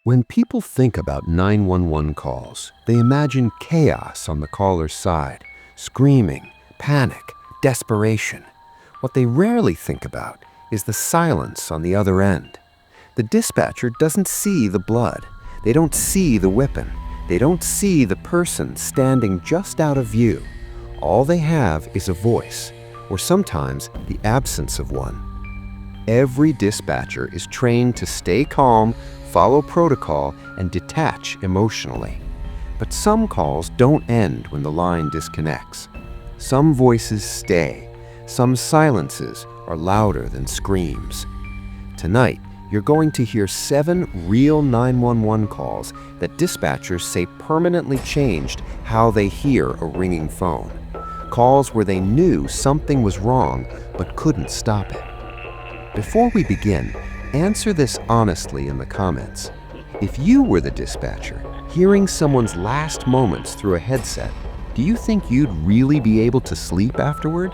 When people think about 911 calls, they imagine chaos on the caller's side, screaming, panic, desperation. What they rarely think about is the silence on the other end. The dispatcher doesn't see the blood. They don't see the weapon. They don't see the person standing just out of view. All they have is a voice, or sometimes the absence of one. Every dispatcher is trained to stay calm, follow protocol, and detach emotionally. But some calls don't end when the line disconnects. Some voices stay. Some silences are louder than screams. Tonight, you're going to hear 7 real 911 calls that dispatchers say permanently changed how they hear a ringing phone. Calls where they knew something was wrong but couldn't stop it. Before we begin, answer this honestly in the comments. If you were the dispatcher, hearing someone's last moments through a headset, do you think you'd really be able to sleep afterward?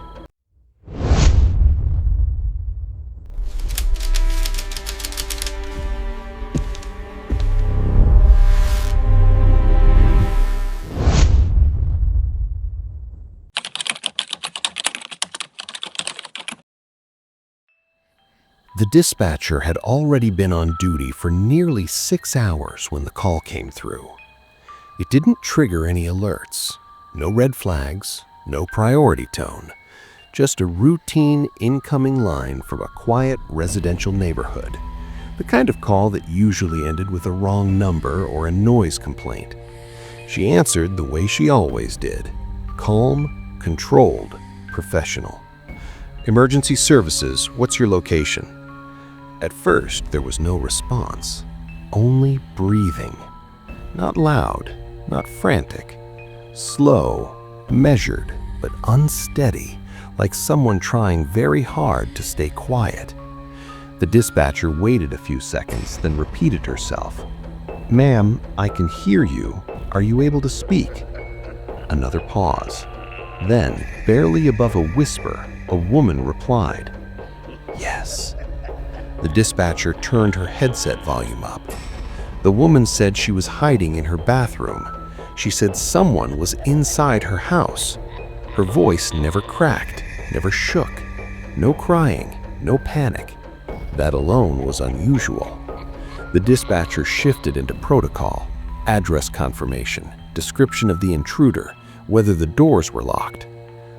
The dispatcher had already been on duty for nearly 6 hours when the call came through. It didn't trigger any alerts, no red flags, no priority tone, just a routine incoming line from a quiet residential neighborhood, the kind of call that usually ended with a wrong number or a noise complaint. She answered the way she always did, calm, controlled, professional. "Emergency services, what's your location?" At first, there was no response, only breathing. Not loud, not frantic. Slow, measured, but unsteady, like someone trying very hard to stay quiet. The dispatcher waited a few seconds, then repeated herself. "Ma'am, I can hear you. Are you able to speak?" Another pause. Then, barely above a whisper, a woman replied, "Yes." The dispatcher turned her headset volume up. The woman said she was hiding in her bathroom. She said someone was inside her house. Her voice never cracked, never shook. No crying, no panic. That alone was unusual. The dispatcher shifted into protocol, address confirmation, description of the intruder, whether the doors were locked.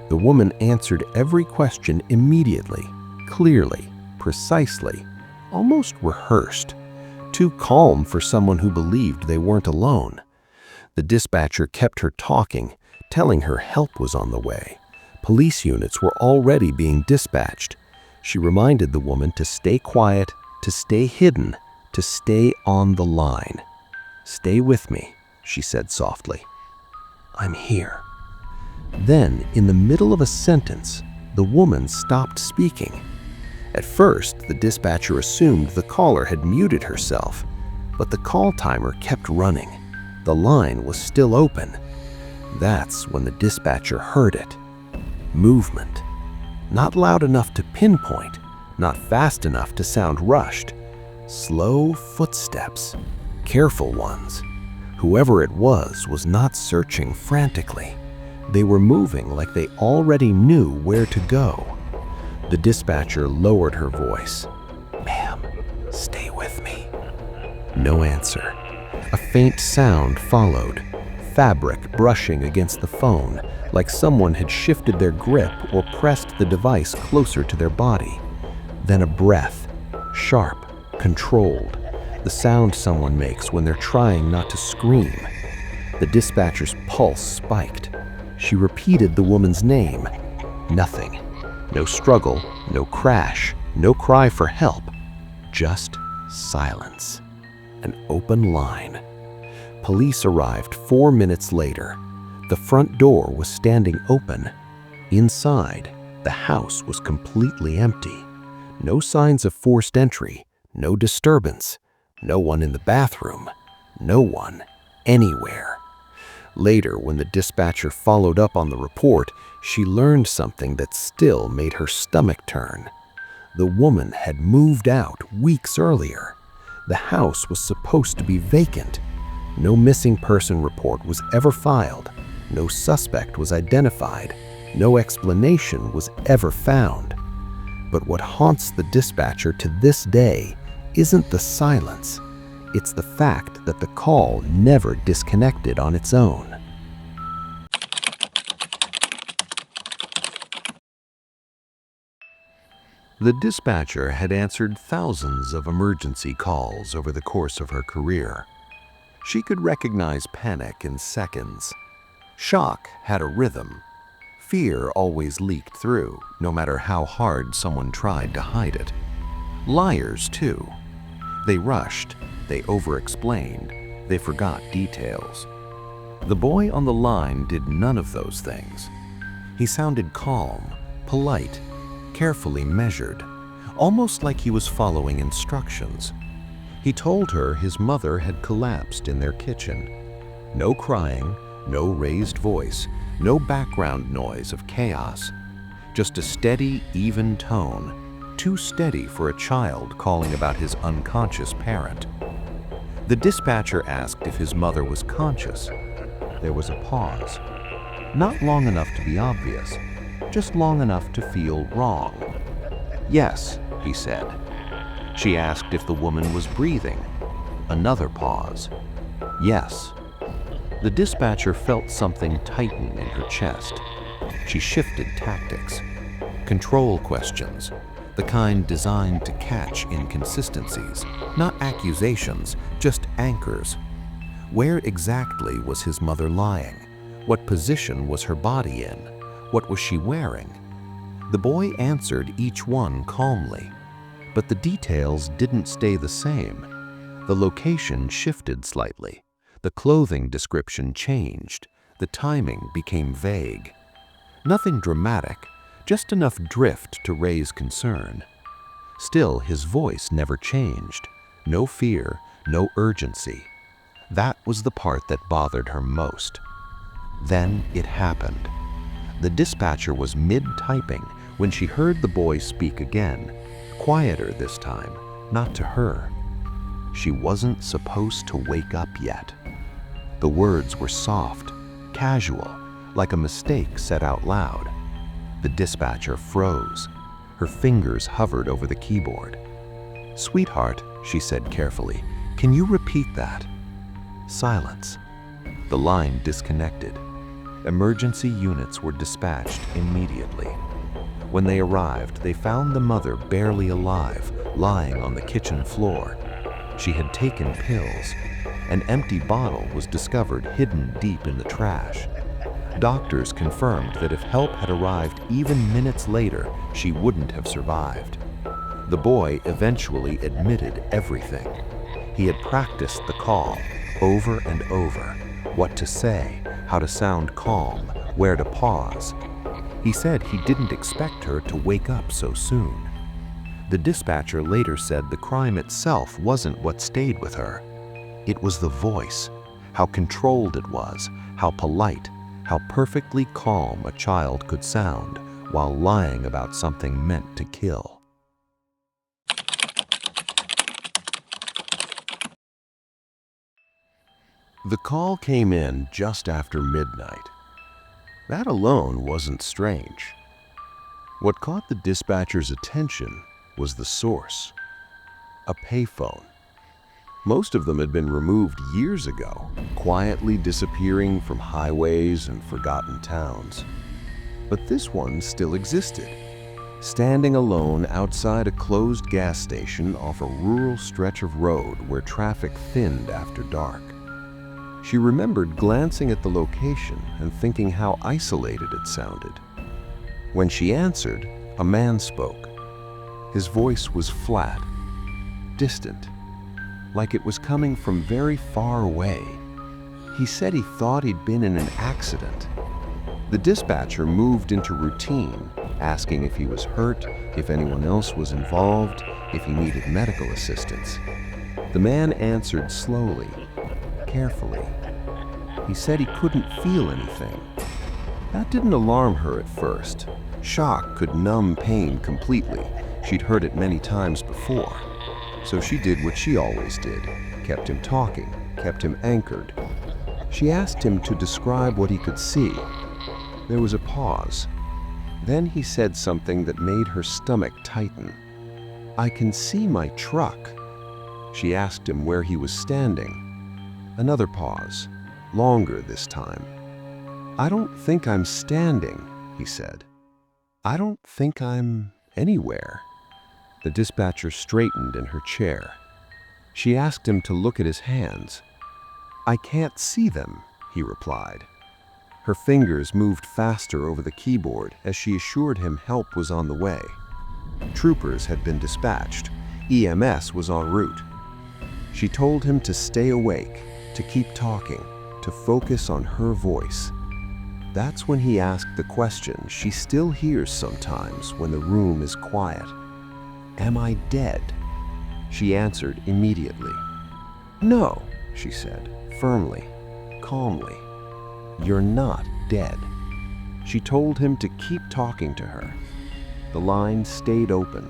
The woman answered every question immediately, clearly, precisely, almost rehearsed, too calm for someone who believed they weren't alone. The dispatcher kept her talking, telling her help was on the way. Police units were already being dispatched. She reminded the woman to stay quiet, to stay hidden, to stay on the line. "Stay with me," she said softly. "I'm here." Then, in the middle of a sentence, the woman stopped speaking. At first, the dispatcher assumed the caller had muted herself, but the call timer kept running. The line was still open. That's when the dispatcher heard it. Movement. Not loud enough to pinpoint, not fast enough to sound rushed. Slow footsteps, careful ones. Whoever it was not searching frantically. They were moving like they already knew where to go. The dispatcher lowered her voice. "Ma'am, stay with me." No answer. A faint sound followed, fabric brushing against the phone, like someone had shifted their grip or pressed the device closer to their body. Then a breath, sharp, controlled, the sound someone makes when they're trying not to scream. The dispatcher's pulse spiked. She repeated the woman's name. Nothing. No struggle, no crash, no cry for help. Just silence. An open line. Police arrived 4 minutes later. The front door was standing open. Inside, the house was completely empty. No signs of forced entry, no disturbance, no one in the bathroom, no one anywhere. Later, when the dispatcher followed up on the report, she learned something that still made her stomach turn. The woman had moved out weeks earlier. The house was supposed to be vacant. No missing person report was ever filed. No suspect was identified. No explanation was ever found. But what haunts the dispatcher to this day isn't the silence. It's the fact that the call never disconnected on its own. The dispatcher had answered thousands of emergency calls over the course of her career. She could recognize panic in seconds. Shock had a rhythm. Fear always leaked through, no matter how hard someone tried to hide it. Liars, too. They rushed, they over-explained, they forgot details. The boy on the line did none of those things. He sounded calm, polite, carefully measured, almost like he was following instructions. He told her his mother had collapsed in their kitchen. No crying, no raised voice, no background noise of chaos. Just a steady, even tone, too steady for a child calling about his unconscious parent. The dispatcher asked if his mother was conscious. There was a pause. Not long enough to be obvious, just long enough to feel wrong. "Yes," he said. She asked if the woman was breathing. Another pause. "Yes." The dispatcher felt something tighten in her chest. She shifted tactics. Control questions, the kind designed to catch inconsistencies, not accusations, just anchors. Where exactly was his mother lying? What position was her body in? What was she wearing? The boy answered each one calmly, but the details didn't stay the same. The location shifted slightly. The clothing description changed. The timing became vague. Nothing dramatic, just enough drift to raise concern. Still, his voice never changed. No fear, no urgency. That was the part that bothered her most. Then it happened. The dispatcher was mid-typing when she heard the boy speak again, quieter this time, not to her. She wasn't supposed to wake up yet. The words were soft, casual, like a mistake said out loud. The dispatcher froze. Her fingers hovered over the keyboard. "Sweetheart," she said carefully, "can you repeat that?" Silence. The line disconnected. Emergency units were dispatched immediately. When they arrived, they found the mother barely alive, lying on the kitchen floor. She had taken pills. An empty bottle was discovered hidden deep in the trash. Doctors confirmed that if help had arrived even minutes later, she wouldn't have survived. The boy eventually admitted everything. He had practiced the call over and over, what to say, how to sound calm, where to pause. He said he didn't expect her to wake up so soon. The dispatcher later said the crime itself wasn't what stayed with her. It was the voice, how controlled it was, how polite, how perfectly calm a child could sound while lying about something meant to kill. The call came in just after midnight. That alone wasn't strange. What caught the dispatcher's attention was the source, a payphone. Most of them had been removed years ago, quietly disappearing from highways and forgotten towns. But this one still existed, standing alone outside a closed gas station off a rural stretch of road where traffic thinned after dark. She remembered glancing at the location and thinking how isolated it sounded. When she answered, a man spoke. His voice was flat, distant, like it was coming from very far away. He said he thought he'd been in an accident. The dispatcher moved into routine, asking if he was hurt, if anyone else was involved, if he needed medical assistance. The man answered slowly, carefully. He said he couldn't feel anything. That didn't alarm her at first. Shock could numb pain completely. She'd heard it many times before. So she did what she always did, kept him talking, kept him anchored. She asked him to describe what he could see. There was a pause. Then he said something that made her stomach tighten. "I can see my truck." She asked him where he was standing. Another pause, longer this time. "I don't think I'm standing," he said. "I don't think I'm anywhere." The dispatcher straightened in her chair. She asked him to look at his hands. "I can't see them," he replied. Her fingers moved faster over the keyboard as she assured him help was on the way. Troopers had been dispatched. EMS was en route. She told him to stay awake, to keep talking, to focus on her voice. That's when he asked the question she still hears sometimes when the room is quiet. "Am I dead?" She answered immediately. "No," she said, firmly, calmly. "You're not dead." She told him to keep talking to her. The line stayed open.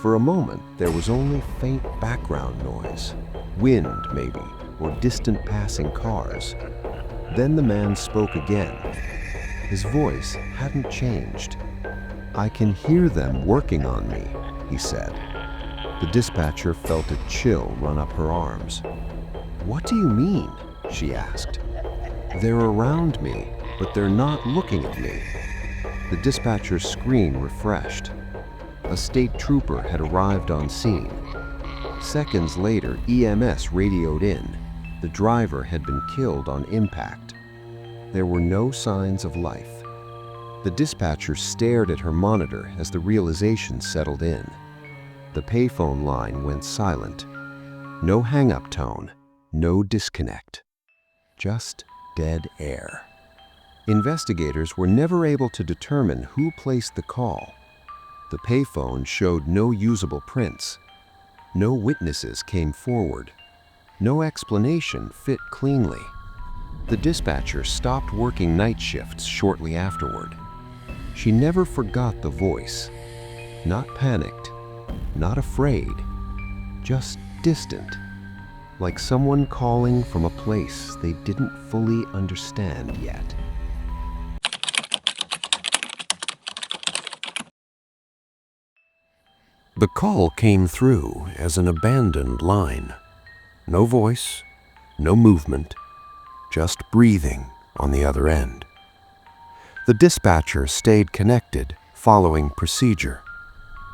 For a moment, there was only faint background noise, wind maybe, or distant passing cars. Then the man spoke again. His voice hadn't changed. "I can hear them working on me," he said. The dispatcher felt a chill run up her arms. "What do you mean?" she asked. "They're around me, but they're not looking at me." The dispatcher's screen refreshed. A state trooper had arrived on scene. Seconds later, EMS radioed in. The driver had been killed on impact. There were no signs of life. The dispatcher stared at her monitor as the realization settled in. The payphone line went silent. No hang-up tone, no disconnect. Just dead air. Investigators were never able to determine who placed the call. The payphone showed no usable prints. No witnesses came forward. No explanation fit cleanly. The dispatcher stopped working night shifts shortly afterward. She never forgot the voice. Not panicked, not afraid, just distant, like someone calling from a place they didn't fully understand yet. The call came through as an abandoned line. No voice, no movement, just breathing on the other end. The dispatcher stayed connected, following procedure.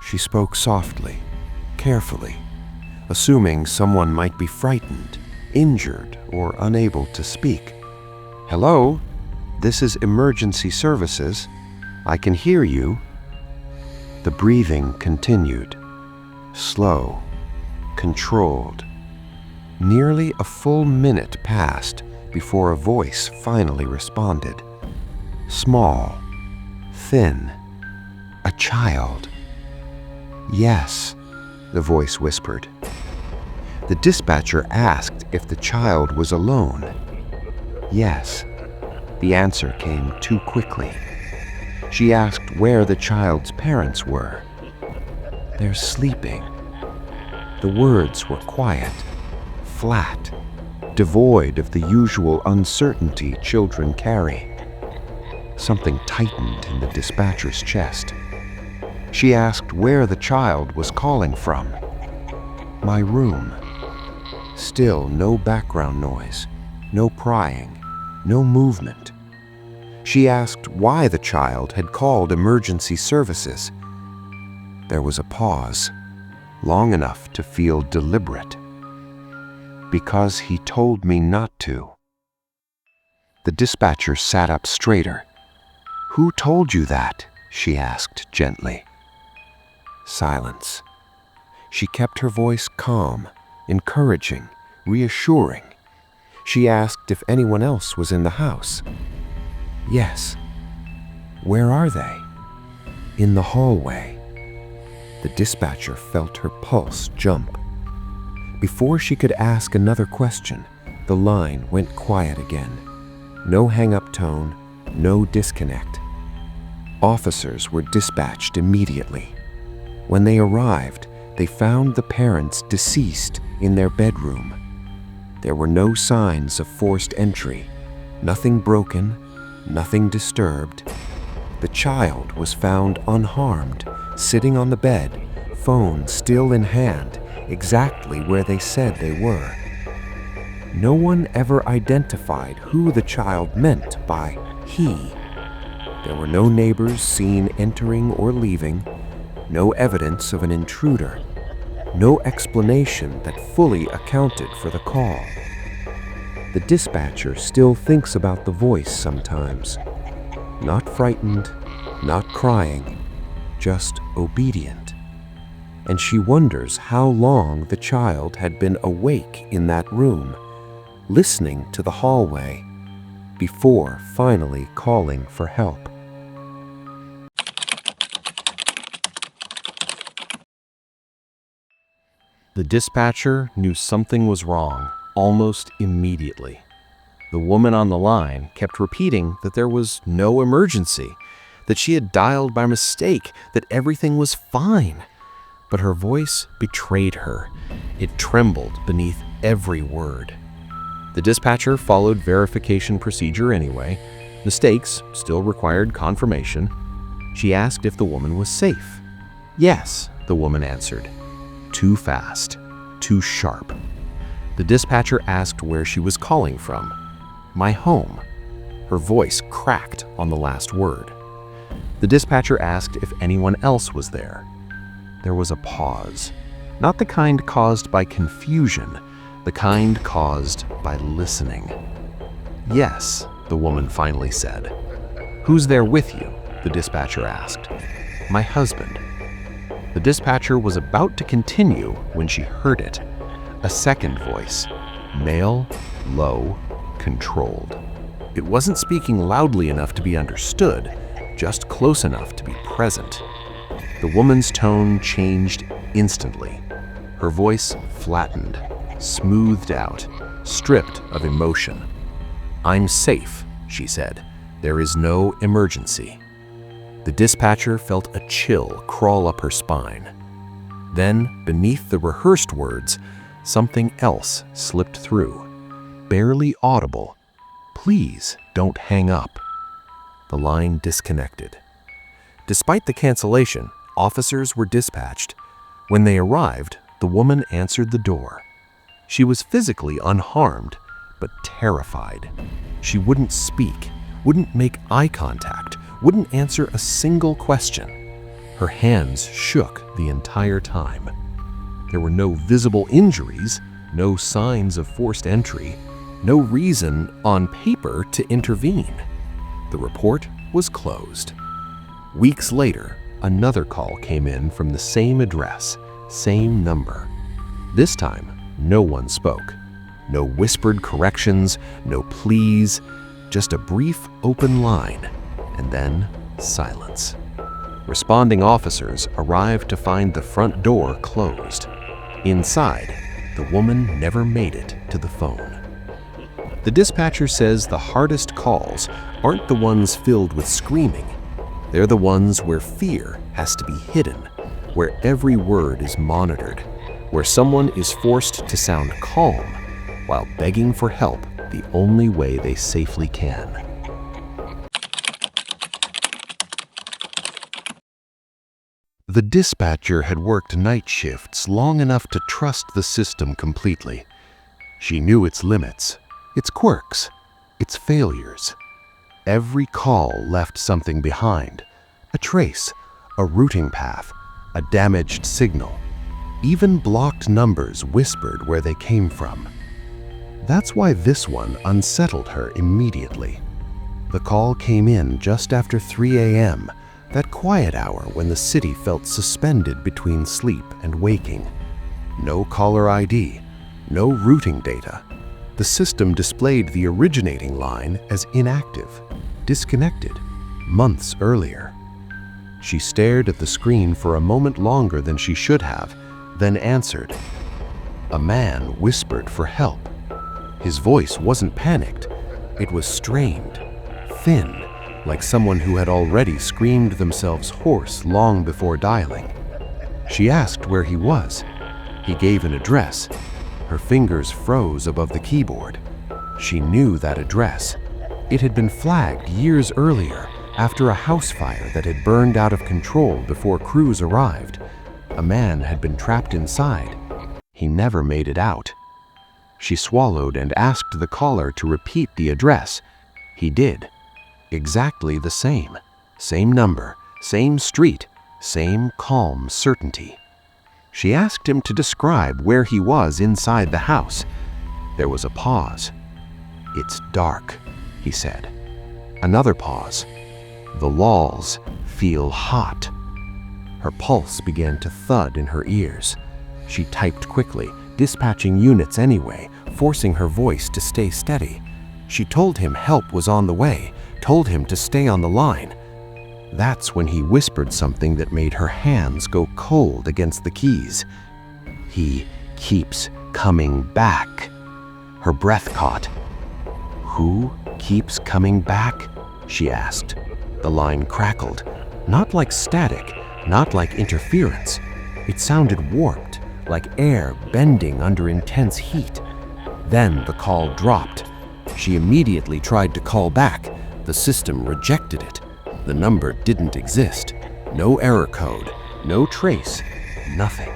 She spoke softly, carefully, assuming someone might be frightened, injured, or unable to speak. "Hello, this is emergency services. I can hear you." The breathing continued, slow, controlled. Nearly a full minute passed before a voice finally responded. Small, thin, a child. "Yes," the voice whispered. The dispatcher asked if the child was alone. "Yes." The answer came too quickly. She asked where the child's parents were. "They're sleeping." The words were quiet, flat, devoid of the usual uncertainty children carry. Something tightened in the dispatcher's chest. She asked where the child was calling from. "My room." Still no background noise, no prying, no movement. She asked why the child had called emergency services. There was a pause, long enough to feel deliberate. "Because he told me not to." The dispatcher sat up straighter. "Who told you that?" she asked gently. Silence. She kept her voice calm, encouraging, reassuring. She asked if anyone else was in the house. "Yes." "Where are they?" "In the hallway." The dispatcher felt her pulse jump. Before she could ask another question, the line went quiet again. No hang-up tone, no disconnect. Officers were dispatched immediately. When they arrived, they found the parents deceased in their bedroom. There were no signs of forced entry, nothing broken, nothing disturbed. The child was found unharmed, sitting on the bed, phone still in hand, exactly where they said they were. No one ever identified who the child meant by he. There were no neighbors seen entering or leaving, no evidence of an intruder, no explanation that fully accounted for the call. The dispatcher still thinks about the voice sometimes. Not frightened, not crying, just obedient. And she wonders how long the child had been awake in that room, listening to the hallway, before finally calling for help. The dispatcher knew something was wrong almost immediately. The woman on the line kept repeating that there was no emergency, that she had dialed by mistake, that everything was fine. But her voice betrayed her. It trembled beneath every word. The dispatcher followed verification procedure anyway. Mistakes still required confirmation. She asked if the woman was safe. Yes, the woman answered. Too fast, too sharp. The dispatcher asked where she was calling from. My home. Her voice cracked on the last word. The dispatcher asked if anyone else was there. There was a pause. Not the kind caused by confusion, the kind caused by listening. Yes, the woman finally said. Who's there with you? The dispatcher asked. My husband. The dispatcher was about to continue when she heard it. A second voice, male, low, controlled. It wasn't speaking loudly enough to be understood, just close enough to be present. The woman's tone changed instantly. Her voice flattened, smoothed out, stripped of emotion. I'm safe, she said. There is no emergency. The dispatcher felt a chill crawl up her spine. Then, beneath the rehearsed words, something else slipped through. Barely audible. Please don't hang up. The line disconnected. Despite the cancellation, officers were dispatched. When they arrived, the woman answered the door. She was physically unharmed, but terrified. She wouldn't speak, wouldn't make eye contact, wouldn't answer a single question. Her hands shook the entire time. There were no visible injuries, no signs of forced entry, no reason on paper to intervene. The report was closed. Weeks later, another call came in from the same address, same number. This time, no one spoke. No whispered corrections, no pleas, just a brief open line, and then silence. Responding officers arrived to find the front door closed. Inside, the woman never made it to the phone. The dispatcher says the hardest calls aren't the ones filled with screaming. They're the ones where fear has to be hidden, where every word is monitored, where someone is forced to sound calm while begging for help the only way they safely can. The dispatcher had worked night shifts long enough to trust the system completely. She knew its limits, its quirks, its failures. Every call left something behind, a trace, a routing path, a damaged signal. Even blocked numbers whispered where they came from. That's why this one unsettled her immediately. The call came in just after 3 a.m., that quiet hour when the city felt suspended between sleep and waking. No caller ID, no routing data. The system displayed the originating line as inactive, disconnected, months earlier. She stared at the screen for a moment longer than she should have, then answered. A man whispered for help. His voice wasn't panicked. It was strained, thin, like someone who had already screamed themselves hoarse long before dialing. She asked where he was. He gave an address. Her fingers froze above the keyboard. She knew that address. It had been flagged years earlier after a house fire that had burned out of control before crews arrived. A man had been trapped inside. He never made it out. She swallowed and asked the caller to repeat the address. He did. Exactly the same. Same number, same street, same calm certainty. She asked him to describe where he was inside the house. There was a pause. "It's dark," he said. Another pause. "The walls feel hot." Her pulse began to thud in her ears. She typed quickly, dispatching units anyway, forcing her voice to stay steady. She told him help was on the way, told him to stay on the line. That's when he whispered something that made her hands go cold against the keys. "He keeps coming back." Her breath caught. "Who keeps coming back?" she asked. The line crackled, not like static, not like interference. It sounded warped, like air bending under intense heat. Then the call dropped. She immediately tried to call back. The system rejected it. The number didn't exist. No error code, no trace, nothing.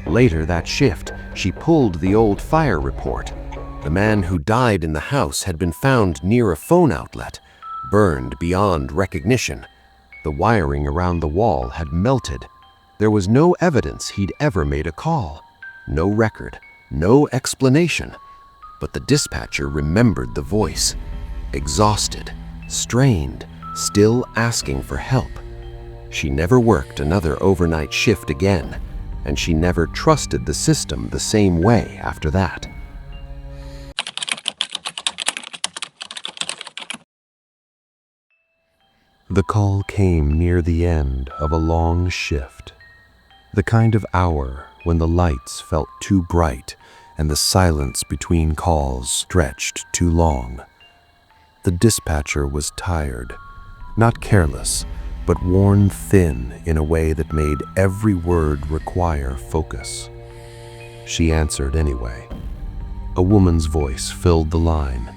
Later that shift, she pulled the old fire report. The man who died in the house had been found near a phone outlet, burned beyond recognition. The wiring around the wall had melted. There was no evidence he'd ever made a call. No record, no explanation. But the dispatcher remembered the voice. Exhausted, strained, still asking for help. She never worked another overnight shift again, and she never trusted the system the same way after that. The call came near the end of a long shift. The kind of hour when the lights felt too bright and the silence between calls stretched too long. The dispatcher was tired, not careless, but worn thin in a way that made every word require focus. She answered anyway. A woman's voice filled the line,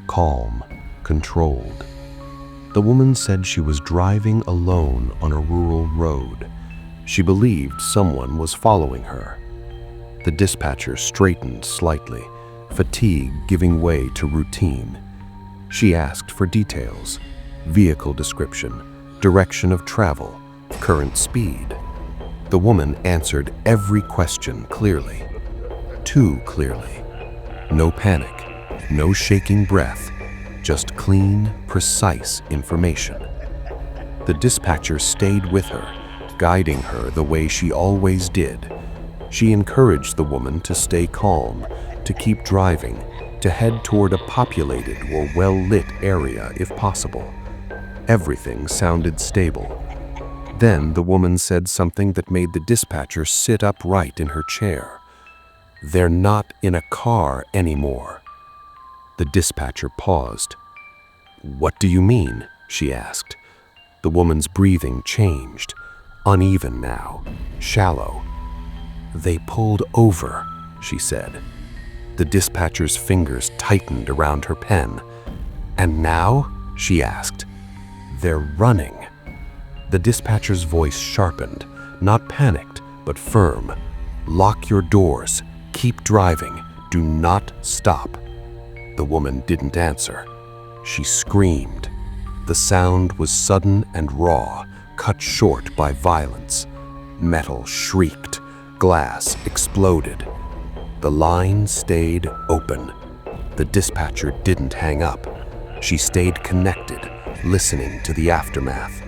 calm, controlled. The woman said she was driving alone on a rural road. She believed someone was following her. The dispatcher straightened slightly, fatigue giving way to routine. She asked for details, vehicle description, direction of travel, current speed. The woman answered every question clearly, too clearly. No panic, no shaking breath, just clean, precise information. The dispatcher stayed with her, guiding her the way she always did. She encouraged the woman to stay calm, to keep driving, to head toward a populated or well-lit area if possible. Everything sounded stable. Then the woman said something that made the dispatcher sit upright in her chair. "They're not in a car anymore." The dispatcher paused. "What do you mean?" she asked. The woman's breathing changed, uneven now, shallow. "They pulled over," she said. The dispatcher's fingers tightened around her pen. "And now?" she asked. "They're running." The dispatcher's voice sharpened, not panicked, but firm. "Lock your doors. Keep driving. Do not stop." The woman didn't answer. She screamed. The sound was sudden and raw, cut short by violence. Metal shrieked. Glass exploded. The line stayed open. The dispatcher didn't hang up. She stayed connected, listening to the aftermath.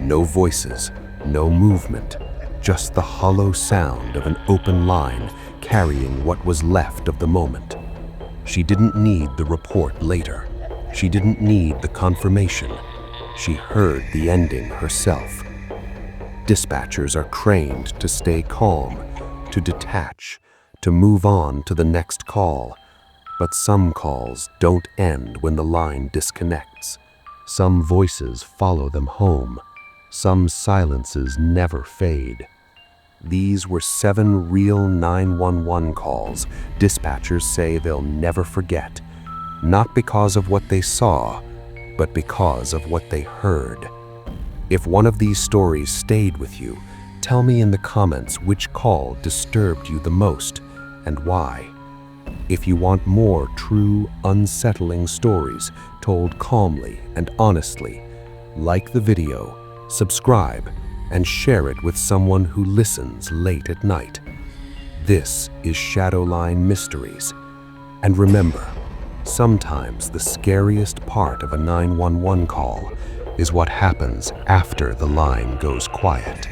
No voices, no movement, just the hollow sound of an open line carrying what was left of the moment. She didn't need the report later. She didn't need the confirmation. She heard the ending herself. Dispatchers are trained to stay calm, to detach, to move on to the next call. But some calls don't end when the line disconnects. Some voices follow them home. Some silences never fade. These were 7 real 911 calls dispatchers say they'll never forget, not because of what they saw, but because of what they heard. If one of these stories stayed with you, tell me in the comments which call disturbed you the most and why. If you want more true, unsettling stories told calmly and honestly, like the video, subscribe, and share it with someone who listens late at night. This is Shadowline Mysteries. And remember, sometimes the scariest part of a 911 call is what happens after the line goes quiet.